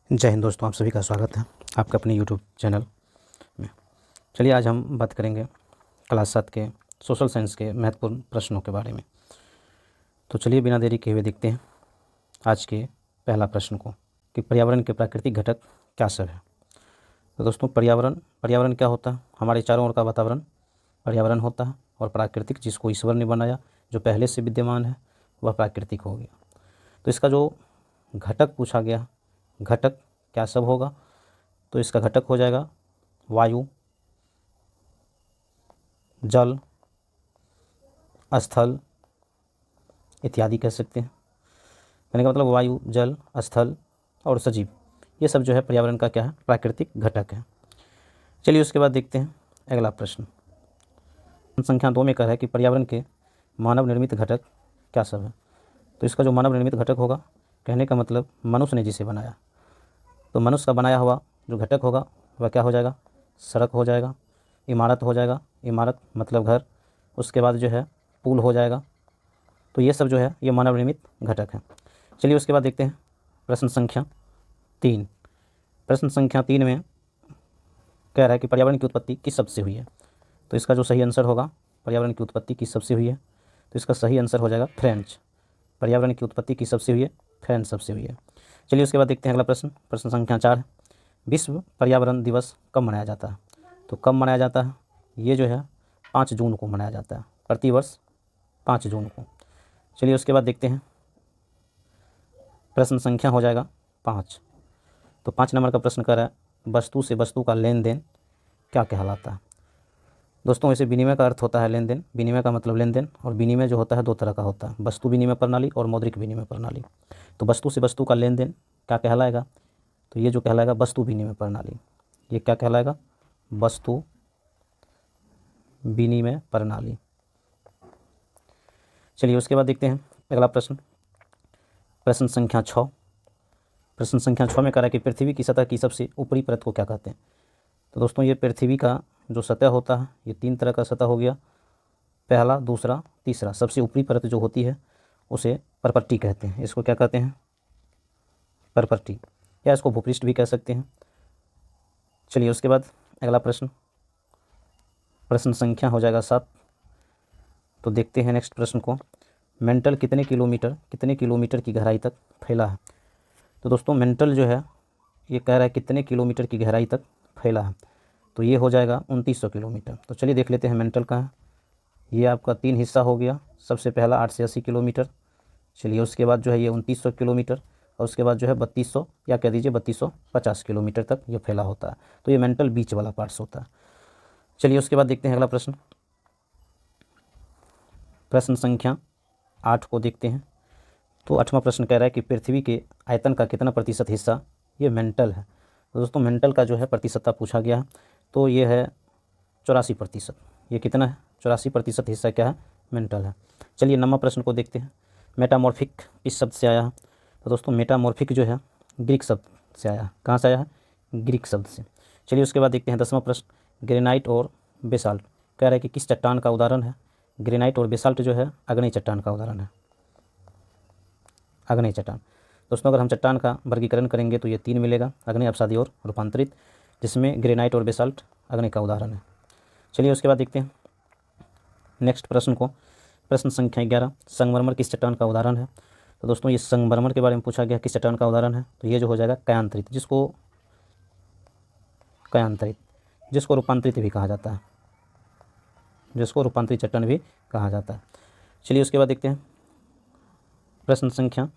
जय हिंद दोस्तों, आप सभी का स्वागत है आपका अपने यूट्यूब चैनल में। चलिए आज हम बात करेंगे क्लास 7 के सोशल साइंस के महत्वपूर्ण प्रश्नों के बारे में। तो चलिए बिना देरी के हुए देखते हैं आज के पहला प्रश्न को कि पर्यावरण के प्राकृतिक घटक क्या सब है। तो दोस्तों पर्यावरण क्या होता है? हमारे चारों ओर का वातावरण पर्यावरण होता है, और प्राकृतिक जिसको ईश्वर ने बनाया, जो पहले से विद्यमान है, वह प्राकृतिक हो गया। तो इसका जो घटक पूछा गया, घटक क्या सब होगा, तो इसका घटक हो जाएगा वायु, जल, स्थल इत्यादि कह सकते हैं। कहने का मतलब वायु, जल, स्थल और सजीव, ये सब जो है पर्यावरण का क्या है? प्राकृतिक घटक है। चलिए उसके बाद देखते हैं अगला प्रश्न। संख्या 2 में कह रहा है कि पर्यावरण के मानव निर्मित घटक क्या सब है। तो इसका जो मानव निर्मित घटक होगा, कहने का मतलब मनुष्य ने जिसे बनाया, तो मनुष्य का बनाया हुआ जो घटक होगा वह क्या हो जाएगा? सड़क हो जाएगा, इमारत हो जाएगा, इमारत मतलब घर, उसके बाद जो है पुल हो जाएगा। तो ये सब जो है ये मानव निर्मित घटक है। चलिए उसके बाद देखते हैं प्रश्न संख्या 3। प्रश्न संख्या 3 में कह रहा है कि पर्यावरण की उत्पत्ति किस शब्द से हुई है। तो इसका जो सही आंसर होगा, पर्यावरण की उत्पत्ति किस शब्द से हुई है, तो इसका सही आंसर हो जाएगा फ्रेंच। पर्यावरण की उत्पत्ति किस शब्द से हुई है? फ्रेंच शब्द से हुई है। चलिए उसके बाद देखते हैं अगला प्रश्न। प्रश्न संख्या 4। विश्व पर्यावरण दिवस कब मनाया जाता है। तो कब मनाया जाता है? ये जो है 5 जून को मनाया जाता है, प्रतिवर्ष 5 जून को। चलिए उसके बाद देखते हैं प्रश्न संख्या हो जाएगा 5। तो 5 नंबर का प्रश्न कर रहा है वस्तु से वस्तु का लेन देन क्या कहलाता है। दोस्तों वैसे विनिमय का अर्थ होता है लेन देन, विनिमय का मतलब लेन देन, और विनिमय जो होता है 2 तरह का होता है, वस्तु विनिमय प्रणाली और मौद्रिक विनिमय प्रणाली। तो वस्तु से वस्तु का लेन देन क्या कहलाएगा? तो ये जो कहलाएगा वस्तु विनिमय प्रणाली। ये क्या कहलाएगा? वस्तु विनिमय प्रणाली। चलिए उसके बाद देखते हैं अगला प्रश्न। प्रश्न संख्या 6। प्रश्न संख्या 6 में कह रहा है कि पृथ्वी की सतह की सबसे ऊपरी परत को क्या कहते हैं। तो दोस्तों ये पृथ्वी का जो सतह होता है, ये 3 तरह का सतह हो गया, पहला, दूसरा, तीसरा। सबसे ऊपरी परत जो होती है उसे परपट्टी कहते हैं। इसको क्या कहते हैं? परपट्टी, या इसको भूपृष्ठ भी कह सकते हैं। चलिए उसके बाद अगला प्रश्न, प्रश्न संख्या हो जाएगा 7। तो देखते हैं नेक्स्ट प्रश्न को। मेंटल कितने किलोमीटर की गहराई तक फैला है। तो दोस्तों मेंटल जो है ये कह रहा है कितने किलोमीटर की गहराई तक फैला है। तो ये हो जाएगा 2900 किलोमीटर। तो चलिए देख लेते हैं मेंटल का है। ये आपका 3 हिस्सा हो गया। सबसे पहला 8 से 80 किलोमीटर। चलिए उसके बाद जो है ये 2900 किलोमीटर, और उसके बाद जो है 3200 या कह दीजिए 3250 किलोमीटर तक ये फैला होता है। तो ये मेंटल बीच वाला पार्ट्स होता है। चलिए उसके बाद देखते हैं अगला प्रश्न। प्रश्न संख्या 8 को देखते हैं। तो 8वां प्रश्न कह रहा है कि पृथ्वी के आयतन का कितना प्रतिशत हिस्सा ये मेंटल है। तो दोस्तों मेंटल का जो है प्रतिशतता पूछा गया है, तो ये है 84%। ये कितना है? 84% हिस्सा क्या है? मेंटल है। चलिए 9वां प्रश्न को देखते हैं। मेटामॉर्फिक किस शब्द से आया है। तो दोस्तों मेटामॉर्फिक जो है ग्रीक शब्द से आया है। कहाँ से आया है? ग्रीक शब्द से। चलिए उसके बाद देखते हैं 10वां प्रश्न। ग्रेनाइट और बेसाल्ट कह रहा है कि किस चट्टान का उदाहरण है। ग्रेनाइट और बेसाल्ट जो है अग्नेय चट्टान का उदाहरण है, अग्नेय चट्टान। दोस्तों अगर हम चट्टान का वर्गीकरण करेंगे तो ये 3 मिलेगा, अग्नेय, अपसादी और रूपांतरित, जिसमें ग्रेनाइट और बेसाल्ट अग्नेय का उदाहरण है। चलिए उसके बाद देखते हैं नेक्स्ट प्रश्न को। प्रश्न संख्या 11। संगमरमर किस चट्टान का उदाहरण है। तो दोस्तों ये संगमरमर के बारे में पूछा गया, किस चट्टान का उदाहरण है। तो ये जो हो जाएगा कायांतरित, जिसको रूपांतरित भी कहा जाता है, जिसको रूपांतरित चट्टान भी कहा जाता है। चलिए उसके बाद देखते हैं प्रश्न संख्या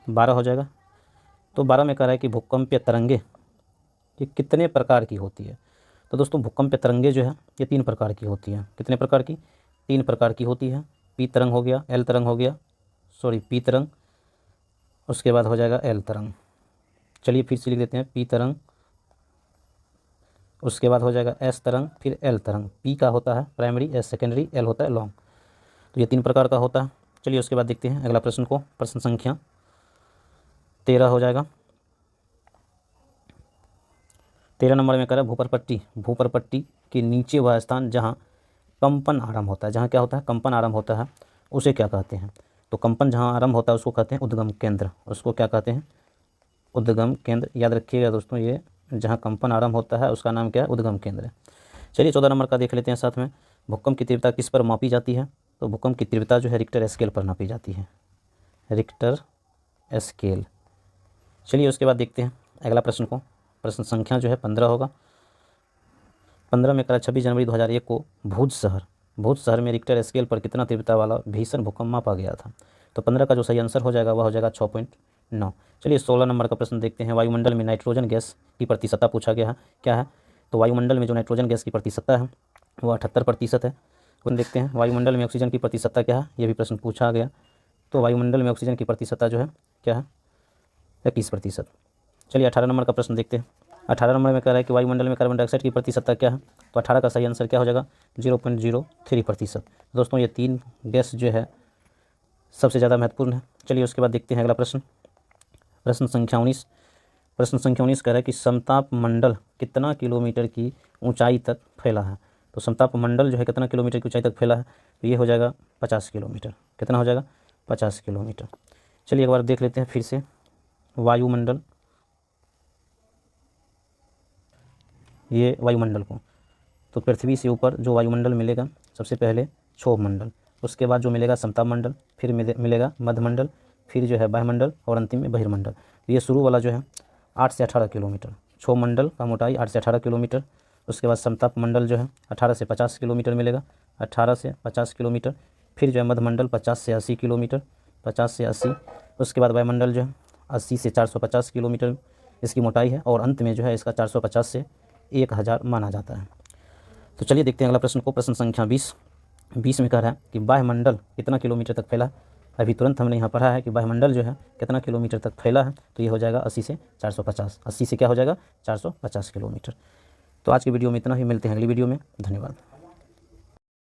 12 हो जाएगा। तो 12 में कह रहा है कि भूकंपीय तरंगे ये कितने प्रकार की होती है। तो दोस्तों भूकंपीय तरंगे जो है ये 3 प्रकार की होती है। कितने प्रकार की? 3 प्रकार की होती है। पी तरंग हो गया, एल तरंग हो गया, पी तरंग, उसके बाद हो जाएगा एल तरंग। चलिए फिर से लिख देते हैं, पी तरंग, उसके बाद हो जाएगा एस तरंग, फिर एल तरंग। पी का होता है प्राइमरी, एस सेकेंडरी, एल होता है लॉन्ग। तो ये 3 प्रकार का होता है। चलिए उसके बाद देखते हैं अगला प्रश्न को। प्रश्न संख्या 13 हो जाएगा। 13 नंबर में कह रहा है भूपरपट्टी के नीचे वह स्थान जहाँ कंपन आरंभ होता है, जहाँ क्या होता है? कंपन आरंभ होता है, उसे क्या कहते हैं। तो कंपन जहाँ आरंभ होता है उसको कहते हैं उद्गम केंद्र, उसको क्या कहते हैं? उद्गम केंद्र, याद रखिएगा दोस्तों, ये जहाँ कंपन आरंभ होता है उसका नाम क्या है, उद्गम केंद्र है। चलिए 14 नंबर का देख लेते हैं साथ में। भूकंप की तीव्रता किस पर मापी जाती है? तो भूकंप की तीव्रता जो है रिक्टर स्केल पर नापी जाती है, रिक्टर स्केल। चलिए उसके बाद देखते हैं अगला प्रश्न को। प्रश्न संख्या जो है 15 होगा। 15 में करा 26 जनवरी 2001 को भुज शहर में रिक्टर स्केल पर कितना तीव्रता वाला भीषण भूकंप मापा गया था? तो 15 का जो सही आंसर हो जाएगा वह हो जाएगा 6.9। चलिए 16 नंबर का प्रश्न देखते हैं। वायुमंडल में नाइट्रोजन गैस की प्रतिशतता पूछा गया है, क्या है? तो वायुमंडल में जो नाइट्रोजन गैस की प्रतिशतता है वह 78% है। उन देखते हैं वायुमंडल में ऑक्सीजन की प्रतिशतता क्या है, ये भी प्रश्न पूछा गया। तो वायुमंडल में ऑक्सीजन की प्रतिशतता जो है क्या है, 21%। चलिए 18 नंबर का प्रश्न देखते हैं। 18 नंबर में कह रहा है कि वायुमंडल में कार्बन डाइऑक्साइड की प्रतिशतता क्या है? तो 18 का सही आंसर क्या हो जाएगा, 0.03%। दोस्तों ये 3 गैस जो है सबसे ज़्यादा महत्वपूर्ण है। चलिए उसके बाद देखते हैं अगला प्रश्न। प्रश्न संख्या 19। प्रश्न संख्या 19 कह रहा है कि समताप मंडल कितना किलोमीटर की ऊंचाई तक फैला है? तो समताप मंडल जो है कितना किलोमीटर की ऊंचाई तक फैला है? तो ये हो जाएगा 50 किलोमीटर। कितना हो जाएगा, 50 किलोमीटर। चलिए एक बार देख लेते हैं फिर से। वायुमंडल, ये वायुमंडल को, तो पृथ्वी से ऊपर जो वायुमंडल मिलेगा सबसे पहले क्षोभ मंडल, उसके बाद जो मिलेगा समताप मंडल, फिर मिलेगा मध्यमंडल, फिर जो है वायुमंडल और अंतिम में बहिर्मंडल। ये शुरू वाला जो है 8 से 18 किलोमीटर, क्षोभ मंडल का मोटाई 8 से 18 किलोमीटर। उसके बाद समताप मंडल जो है 18 से 50 किलोमीटर मिलेगा, 18 से 50 किलोमीटर। फिर जो है मध्यमंडल 50 से 80 किलोमीटर, 50 से 80। उसके बाद वायुमंडल जो है 80 से 450 किलोमीटर इसकी मोटाई है, और अंत में जो है इसका 450 से 1000 माना जाता है। तो चलिए देखते हैं अगला प्रश्न को। प्रश्न संख्या 20 में कह रहा है कि वायुमंडल कितना किलोमीटर तक फैला है? अभी तुरंत हमने यहाँ पढ़ा है कि वायुमंडल जो है कितना किलोमीटर तक फैला है, तो ये हो जाएगा 80 से 450। 80 से क्या हो जाएगा, 450 किलोमीटर। तो आज की वीडियो में इतना ही, मिलते हैं अगली वीडियो में। धन्यवाद।